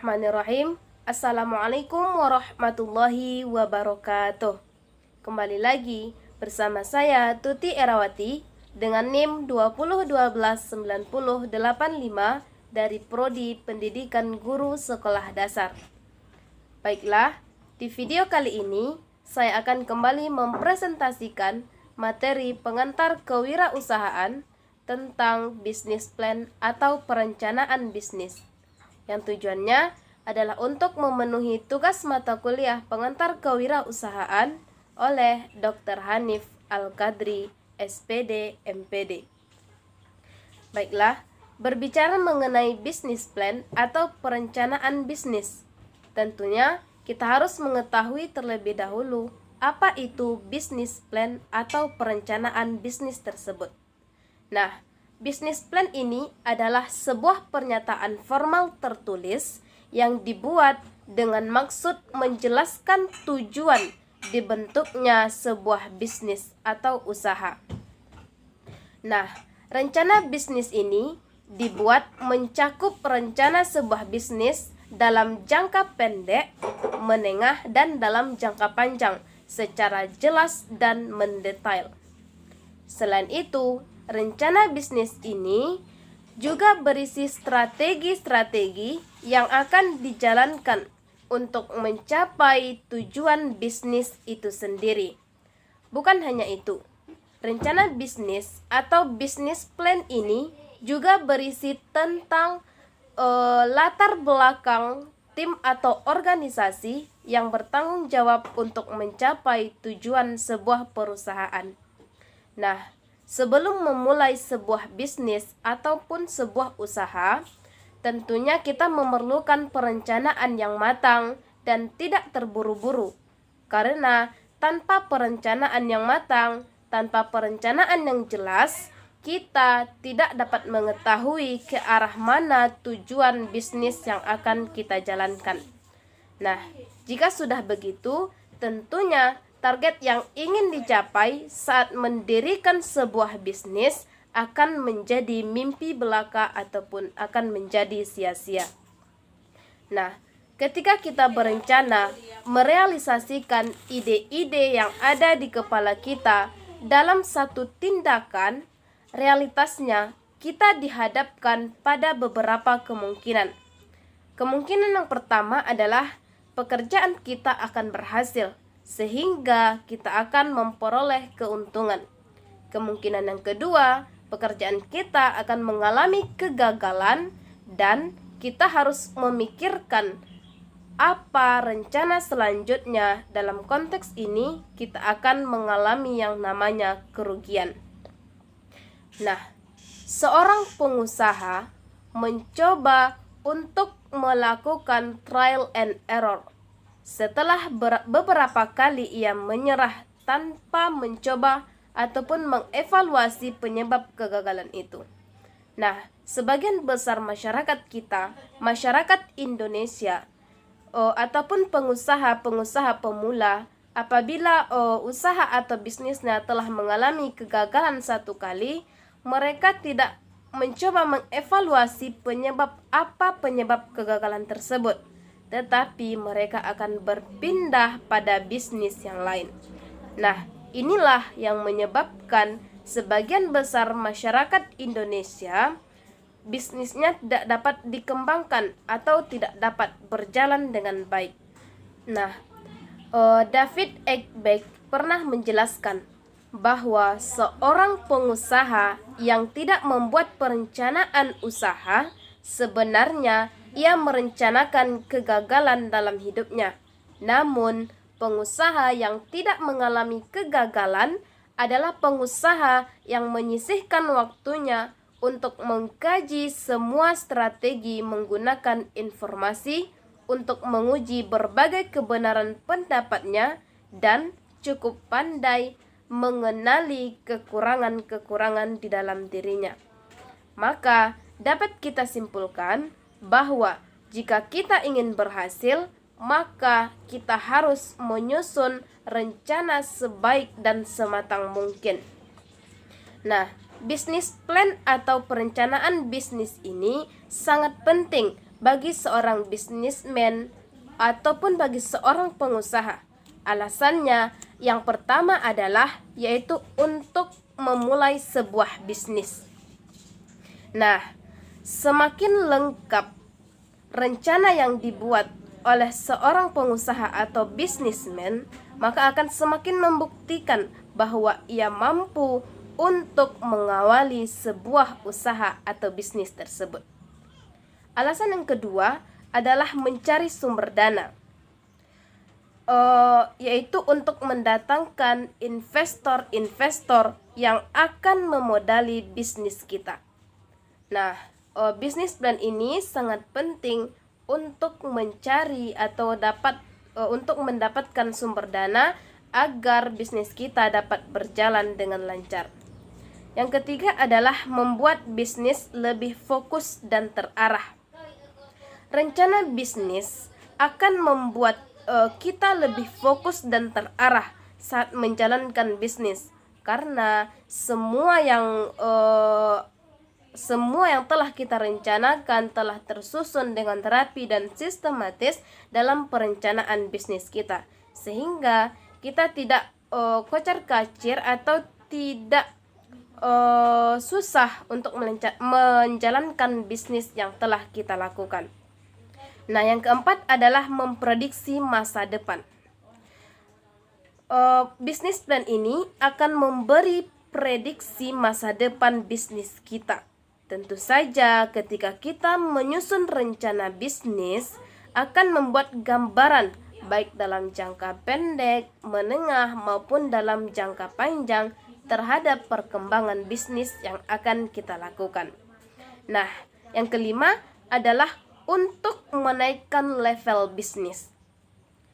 Bismillahirrahmanirrahim. Assalamualaikum warahmatullahi wabarakatuh. Kembali lagi bersama saya Tuti Erawati dengan NIM 20129085 dari Prodi Pendidikan Guru Sekolah Dasar. Baiklah, di video kali ini saya akan kembali mempresentasikan materi pengantar kewirausahaan tentang bisnis plan atau perencanaan bisnis, yang tujuannya adalah untuk memenuhi tugas mata kuliah pengantar kewirausahaan oleh Dr. Hanif Al-Qadri, SPD, MPD. Baiklah, berbicara mengenai bisnis plan atau perencanaan bisnis, tentunya kita harus mengetahui terlebih dahulu apa itu bisnis plan atau perencanaan bisnis tersebut. Nah, bisnis plan ini adalah sebuah pernyataan formal tertulis yang dibuat dengan maksud menjelaskan tujuan dibentuknya sebuah bisnis atau usaha. Nah, rencana bisnis ini dibuat mencakup rencana sebuah bisnis dalam jangka pendek, menengah, dan dalam jangka panjang secara jelas dan mendetail. Selain itu, rencana bisnis ini juga berisi strategi-strategi yang akan dijalankan untuk mencapai tujuan bisnis itu sendiri. Bukan hanya itu, rencana bisnis atau bisnis plan ini juga berisi tentang latar belakang tim atau organisasi yang bertanggung jawab untuk mencapai tujuan sebuah perusahaan. Nah, sebelum memulai sebuah bisnis ataupun sebuah usaha, tentunya kita memerlukan perencanaan yang matang dan tidak terburu-buru. Karena tanpa perencanaan yang matang, tanpa perencanaan yang jelas, kita tidak dapat mengetahui ke arah mana tujuan bisnis yang akan kita jalankan. Nah, jika sudah begitu, tentunya target yang ingin dicapai saat mendirikan sebuah bisnis akan menjadi mimpi belaka ataupun akan menjadi sia-sia. Nah, ketika kita berencana merealisasikan ide-ide yang ada di kepala kita dalam satu tindakan, realitasnya kita dihadapkan pada beberapa kemungkinan. Kemungkinan yang pertama adalah pekerjaan kita akan berhasil, sehingga kita akan memperoleh keuntungan. Kemungkinan yang kedua, pekerjaan kita akan mengalami kegagalan dan kita harus memikirkan apa rencana selanjutnya. Dalam konteks ini, kita akan mengalami yang namanya kerugian. Nah, seorang pengusaha mencoba untuk melakukan trial and error. Setelah beberapa kali ia menyerah tanpa mencoba ataupun mengevaluasi penyebab kegagalan itu. Nah, sebagian besar masyarakat kita, masyarakat Indonesia, ataupun pengusaha-pengusaha pemula, apabila usaha atau bisnisnya telah mengalami kegagalan satu kali, mereka tidak mencoba mengevaluasi penyebab kegagalan tersebut, tetapi mereka akan berpindah pada bisnis yang lain. Nah, inilah yang menyebabkan sebagian besar masyarakat Indonesia bisnisnya tidak dapat dikembangkan atau tidak dapat berjalan dengan baik. Nah, David Ekbeck pernah menjelaskan bahwa seorang pengusaha yang tidak membuat perencanaan usaha, sebenarnya ia merencanakan kegagalan dalam hidupnya. Namun, pengusaha yang tidak mengalami kegagalan adalah pengusaha yang menyisihkan waktunya untuk mengkaji semua strategi menggunakan informasi untuk menguji berbagai kebenaran pendapatnya dan cukup pandai mengenali kekurangan-kekurangan di dalam dirinya. Maka dapat kita simpulkan bahwa jika kita ingin berhasil, maka kita harus menyusun rencana sebaik dan sematang mungkin. Nah, bisnis plan atau perencanaan bisnis ini sangat penting bagi seorang bisnismen ataupun bagi seorang pengusaha. Alasannya yang pertama adalah yaitu untuk memulai sebuah bisnis. Nah, semakin lengkap rencana yang dibuat oleh seorang pengusaha atau bisnismen, maka akan semakin membuktikan bahwa ia mampu untuk mengawali sebuah usaha atau bisnis tersebut. Alasan yang kedua adalah mencari sumber dana, yaitu untuk mendatangkan investor-investor yang akan memodali bisnis kita. Nah, bisnis plan ini sangat penting untuk mencari atau untuk mendapatkan sumber dana agar bisnis kita dapat berjalan dengan lancar. Yang ketiga adalah membuat bisnis lebih fokus dan terarah. Rencana bisnis akan membuat kita lebih fokus dan terarah saat menjalankan bisnis, karena semua yang telah kita rencanakan telah tersusun dengan rapi dan sistematis dalam perencanaan bisnis kita, sehingga kita tidak kocar-kacir atau tidak susah untuk menjalankan bisnis yang telah kita lakukan. Nah, yang keempat adalah memprediksi masa depan. Bisnis plan ini akan memberi prediksi masa depan bisnis kita. Tentu saja ketika kita menyusun rencana bisnis akan membuat gambaran baik dalam jangka pendek, menengah maupun dalam jangka panjang terhadap perkembangan bisnis yang akan kita lakukan. Nah, yang kelima adalah untuk menaikkan level bisnis.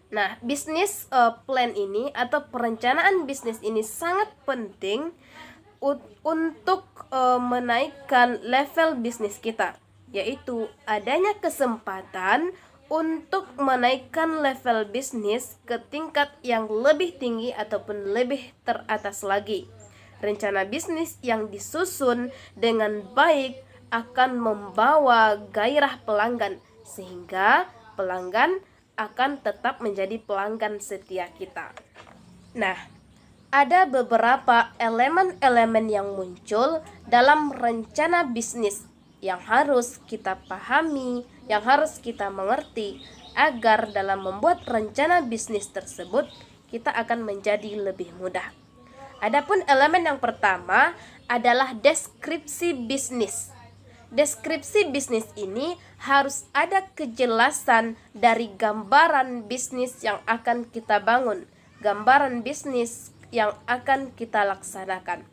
Nah, bisnis plan ini atau perencanaan bisnis ini sangat penting untuk menaikkan level bisnis kita, yaitu adanya kesempatan untuk menaikkan level bisnis ke tingkat yang lebih tinggi ataupun lebih teratas lagi. Rencana bisnis yang disusun dengan baik akan membawa gairah pelanggan, sehingga pelanggan akan tetap menjadi pelanggan setia kita. Nah, ada beberapa elemen-elemen yang muncul dalam rencana bisnis yang harus kita pahami, yang harus kita mengerti agar dalam membuat rencana bisnis tersebut kita akan menjadi lebih mudah. Adapun elemen yang pertama adalah deskripsi bisnis. Deskripsi bisnis ini harus ada kejelasan dari gambaran bisnis yang akan kita bangun, gambaran bisnis yang akan kita laksanakan.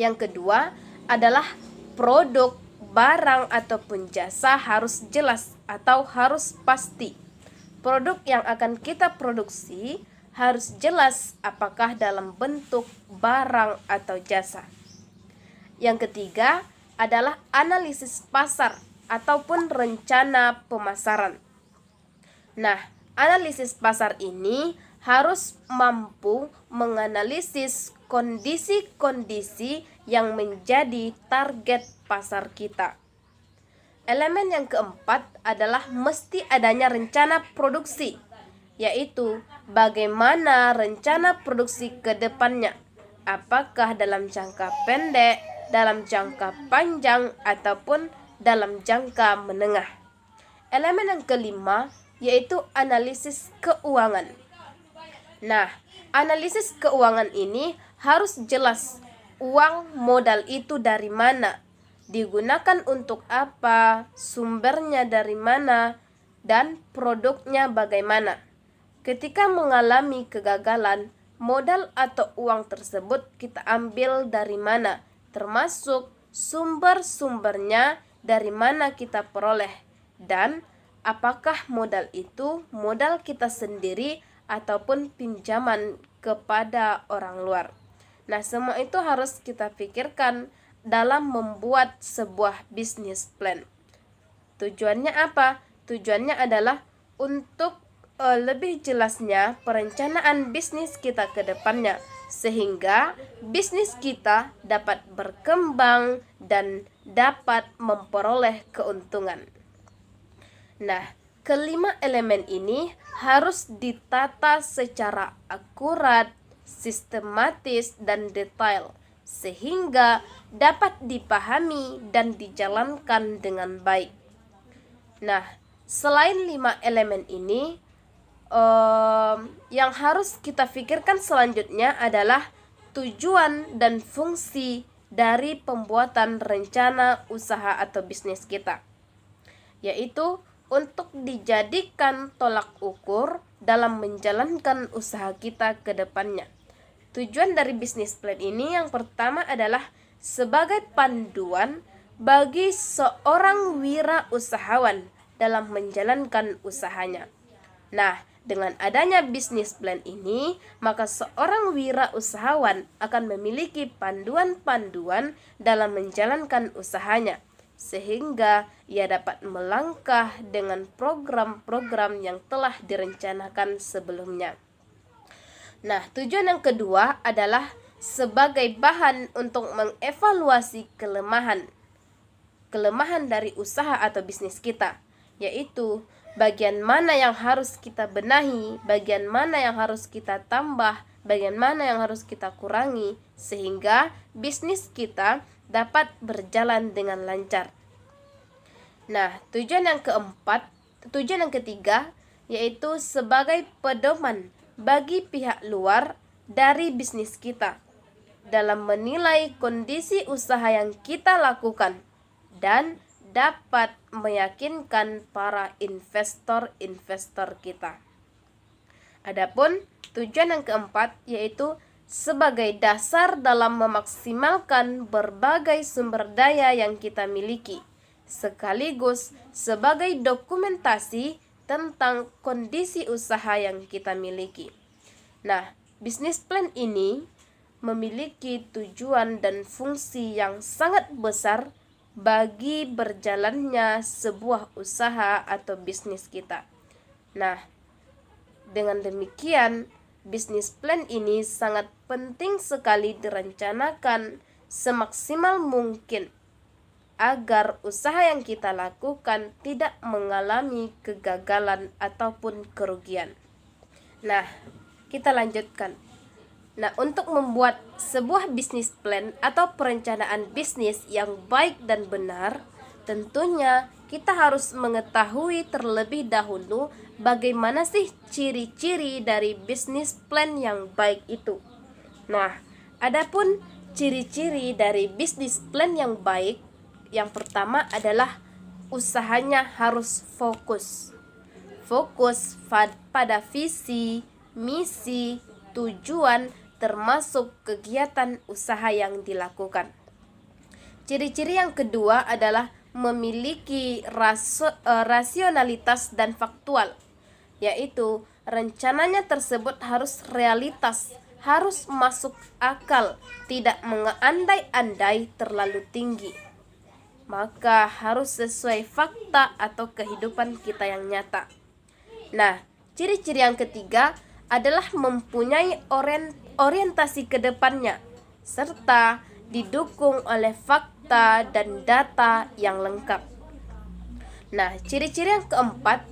Yang kedua adalah produk, barang ataupun jasa harus jelas atau harus pasti. Produk yang akan kita produksi harus jelas apakah dalam bentuk barang atau jasa. Yang ketiga adalah analisis pasar ataupun rencana pemasaran. Nah, analisis pasar ini harus mampu menganalisis kondisi-kondisi yang menjadi target pasar kita. Elemen yang keempat adalah mesti adanya rencana produksi, yaitu bagaimana rencana produksi ke depannya, apakah dalam jangka pendek, dalam jangka panjang, ataupun dalam jangka menengah. Elemen yang kelima yaitu analisis keuangan. Nah, analisis keuangan ini harus jelas uang modal itu dari mana, digunakan untuk apa, sumbernya dari mana, dan produknya bagaimana. Ketika mengalami kegagalan, modal atau uang tersebut kita ambil dari mana, termasuk sumber-sumbernya dari mana kita peroleh, dan apakah modal itu modal kita sendiri ataupun pinjaman kepada orang luar. Nah, semua itu harus kita pikirkan dalam membuat sebuah bisnis plan. Tujuannya apa? Tujuannya adalah untuk lebih jelasnya perencanaan bisnis kita ke depannya, sehingga bisnis kita dapat berkembang dan dapat memperoleh keuntungan. Nah, kelima elemen ini harus ditata secara akurat, sistematis, dan detail sehingga dapat dipahami dan dijalankan dengan baik. Nah, selain 5 elemen ini, yang harus kita pikirkan selanjutnya adalah tujuan dan fungsi dari pembuatan rencana usaha atau bisnis kita, yaitu untuk dijadikan tolak ukur dalam menjalankan usaha kita ke depannya. Tujuan dari bisnis plan ini yang pertama adalah sebagai panduan bagi seorang wirausahawan dalam menjalankan usahanya. Nah, dengan adanya bisnis plan ini, maka seorang wirausahawan akan memiliki panduan-panduan dalam menjalankan usahanya, sehingga ia dapat melangkah dengan program-program yang telah direncanakan sebelumnya. Nah, tujuan yang kedua adalah sebagai bahan untuk mengevaluasi kelemahan dari usaha atau bisnis kita, yaitu bagian mana yang harus kita benahi, bagian mana yang harus kita tambah, bagian mana yang harus kita kurangi, sehingga bisnis kita dapat berjalan dengan lancar. Nah, tujuan yang ketiga, yaitu sebagai pedoman bagi pihak luar dari bisnis kita dalam menilai kondisi usaha yang kita lakukan dan dapat meyakinkan para investor kita. Adapun tujuan yang keempat yaitu sebagai dasar dalam memaksimalkan berbagai sumber daya yang kita miliki, sekaligus sebagai dokumentasi tentang kondisi usaha yang kita miliki. Nah, bisnis plan ini memiliki tujuan dan fungsi yang sangat besar bagi berjalannya sebuah usaha atau bisnis kita. Nah, dengan demikian, bisnis plan ini sangat penting sekali direncanakan semaksimal mungkin agar usaha yang kita lakukan tidak mengalami kegagalan ataupun kerugian. Nah, kita lanjutkan. Nah, untuk membuat sebuah bisnis plan atau perencanaan bisnis yang baik dan benar, tentunya kita harus mengetahui terlebih dahulu bagaimana sih ciri-ciri dari bisnis plan yang baik itu. Nah, adapun ciri-ciri dari bisnis plan yang baik, yang pertama adalah usahanya harus fokus. Fokus pada visi, misi, tujuan, termasuk kegiatan usaha yang dilakukan. Ciri-ciri yang kedua adalah memiliki rasionalitas dan faktual, yaitu rencananya tersebut harus realitas, harus masuk akal, tidak mengandai-andai terlalu tinggi. Maka harus sesuai fakta atau kehidupan kita yang nyata. Nah, ciri-ciri yang ketiga adalah mempunyai orientasi ke depannya, serta didukung oleh fakta dan data yang lengkap. Nah, ciri-ciri yang keempat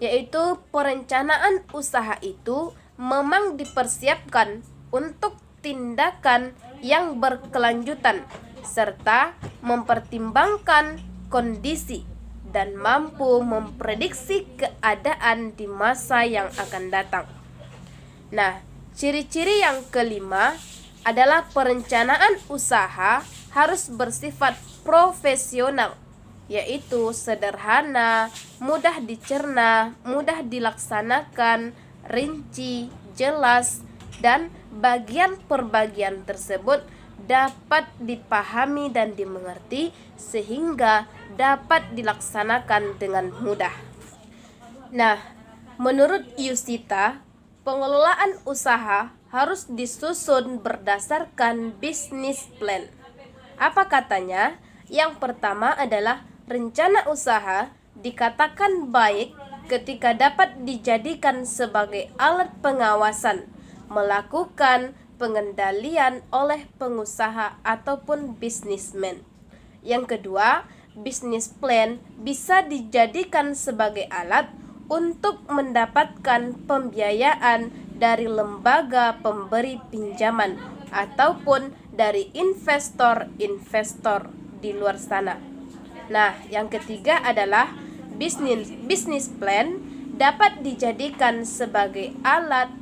yaitu perencanaan usaha itu memang dipersiapkan untuk tindakan yang berkelanjutan, serta mempertimbangkan kondisi dan mampu memprediksi keadaan di masa yang akan datang. Nah, ciri-ciri yang kelima adalah perencanaan usaha harus bersifat profesional, yaitu sederhana, mudah dicerna, mudah dilaksanakan, rinci, jelas, dan bagian per bagian tersebut dapat dipahami dan dimengerti sehingga dapat dilaksanakan dengan mudah. Nah, menurut Yusita, pengelolaan usaha harus disusun berdasarkan bisnis plan. Apa katanya? Yang pertama adalah rencana usaha dikatakan baik ketika dapat dijadikan sebagai alat pengawasan, melakukan pengendalian oleh pengusaha ataupun bisnismen. Yang kedua, bisnis plan bisa dijadikan sebagai alat untuk mendapatkan pembiayaan dari lembaga pemberi pinjaman ataupun dari investor-investor di luar sana. Nah, yang ketiga adalah bisnis plan dapat dijadikan sebagai alat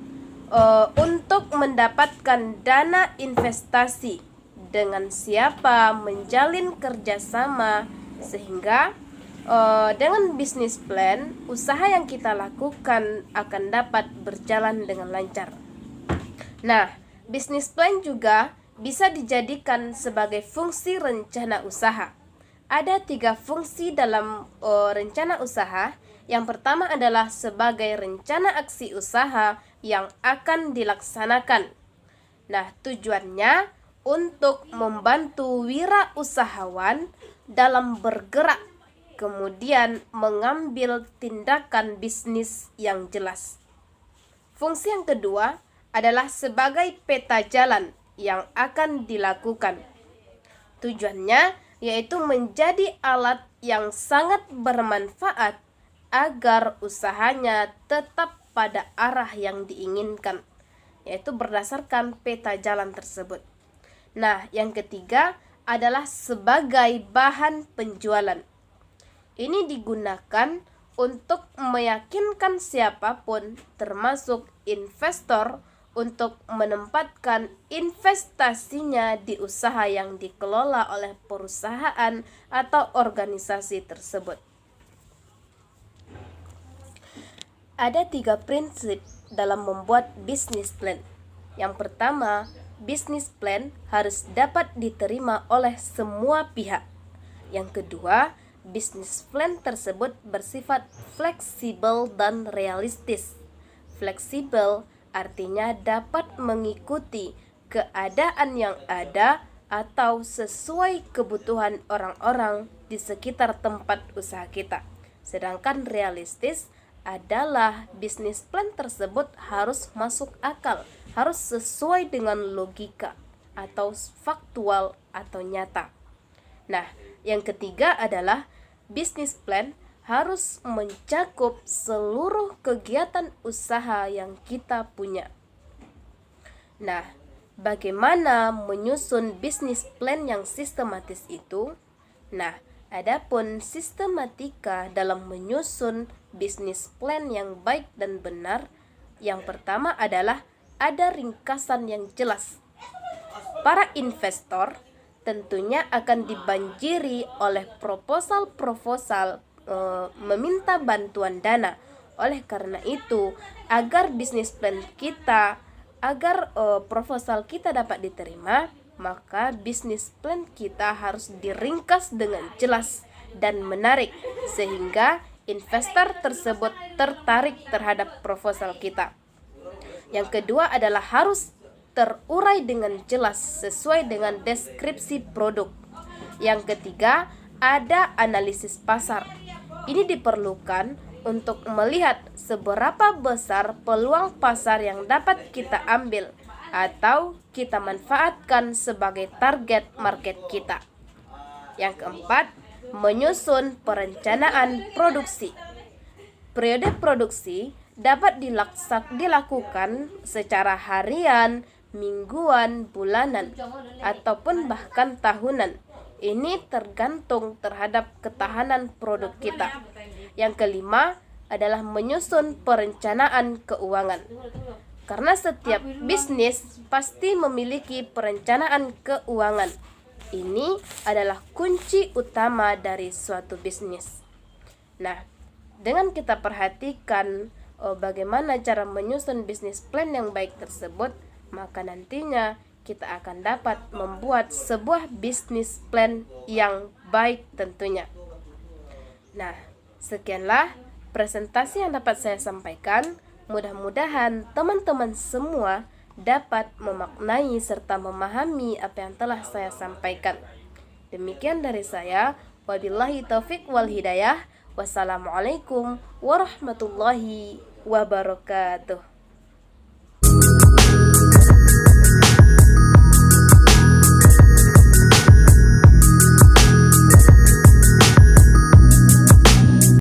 untuk mendapatkan dana investasi dengan siapa menjalin kerjasama, sehingga dengan bisnis plan usaha yang kita lakukan akan dapat berjalan dengan lancar. Nah, bisnis plan juga bisa dijadikan sebagai fungsi rencana usaha. Ada 3 fungsi dalam rencana usaha. Yang pertama adalah sebagai rencana aksi usaha yang akan dilaksanakan. Nah, tujuannya untuk membantu wirausahawan dalam bergerak, kemudian mengambil tindakan bisnis yang jelas. Fungsi yang kedua adalah sebagai peta jalan yang akan dilakukan. Tujuannya yaitu menjadi alat yang sangat bermanfaat agar usahanya tetap pada arah yang diinginkan, yaitu berdasarkan peta jalan tersebut. Nah, yang ketiga adalah sebagai bahan penjualan. Ini digunakan untuk meyakinkan siapapun, termasuk investor, untuk menempatkan investasinya di usaha yang dikelola oleh perusahaan atau organisasi tersebut. Ada 3 prinsip dalam membuat bisnis plan. Yang pertama, bisnis plan harus dapat diterima oleh semua pihak. Yang kedua, bisnis plan tersebut bersifat fleksibel dan realistis. Fleksibel artinya dapat mengikuti keadaan yang ada atau sesuai kebutuhan orang-orang di sekitar tempat usaha kita. Sedangkan realistis adalah bisnis plan tersebut harus masuk akal, harus sesuai dengan logika atau faktual atau nyata. Nah, yang ketiga adalah bisnis plan harus mencakup seluruh kegiatan usaha yang kita punya. Nah, bagaimana menyusun bisnis plan yang sistematis itu? Nah, adapun sistematika dalam menyusun bisnis plan yang baik dan benar, yang pertama adalah ada ringkasan yang jelas. Para investor tentunya akan dibanjiri oleh proposal-proposal meminta bantuan dana. Oleh karena itu, agar bisnis plan kita, agar proposal kita dapat diterima, maka bisnis plan kita harus diringkas dengan jelas dan menarik, sehingga investor tersebut tertarik terhadap proposal kita. Yang kedua adalah harus terurai dengan jelas sesuai dengan deskripsi produk. Yang ketiga, ada analisis pasar. Ini diperlukan untuk melihat seberapa besar peluang pasar yang dapat kita ambil atau kita manfaatkan sebagai target market kita. Yang keempat, menyusun perencanaan produksi. Periode produksi dapat dilakukan secara harian, mingguan, bulanan, ataupun bahkan tahunan. Ini tergantung terhadap ketahanan produk kita. Yang kelima adalah menyusun perencanaan keuangan. Karena setiap bisnis pasti memiliki perencanaan keuangan. Ini adalah kunci utama dari suatu bisnis. Nah, dengan kita perhatikan bagaimana cara menyusun bisnis plan yang baik tersebut, maka nantinya kita akan dapat membuat sebuah bisnis plan yang baik tentunya. Nah, sekianlah presentasi yang dapat saya sampaikan. Mudah-mudahan teman-teman semua dapat memaknai serta memahami apa yang telah saya sampaikan. Demikian dari saya. Wabillahi taufik wal hidayah. Wassalamualaikum warahmatullahi wabarakatuh.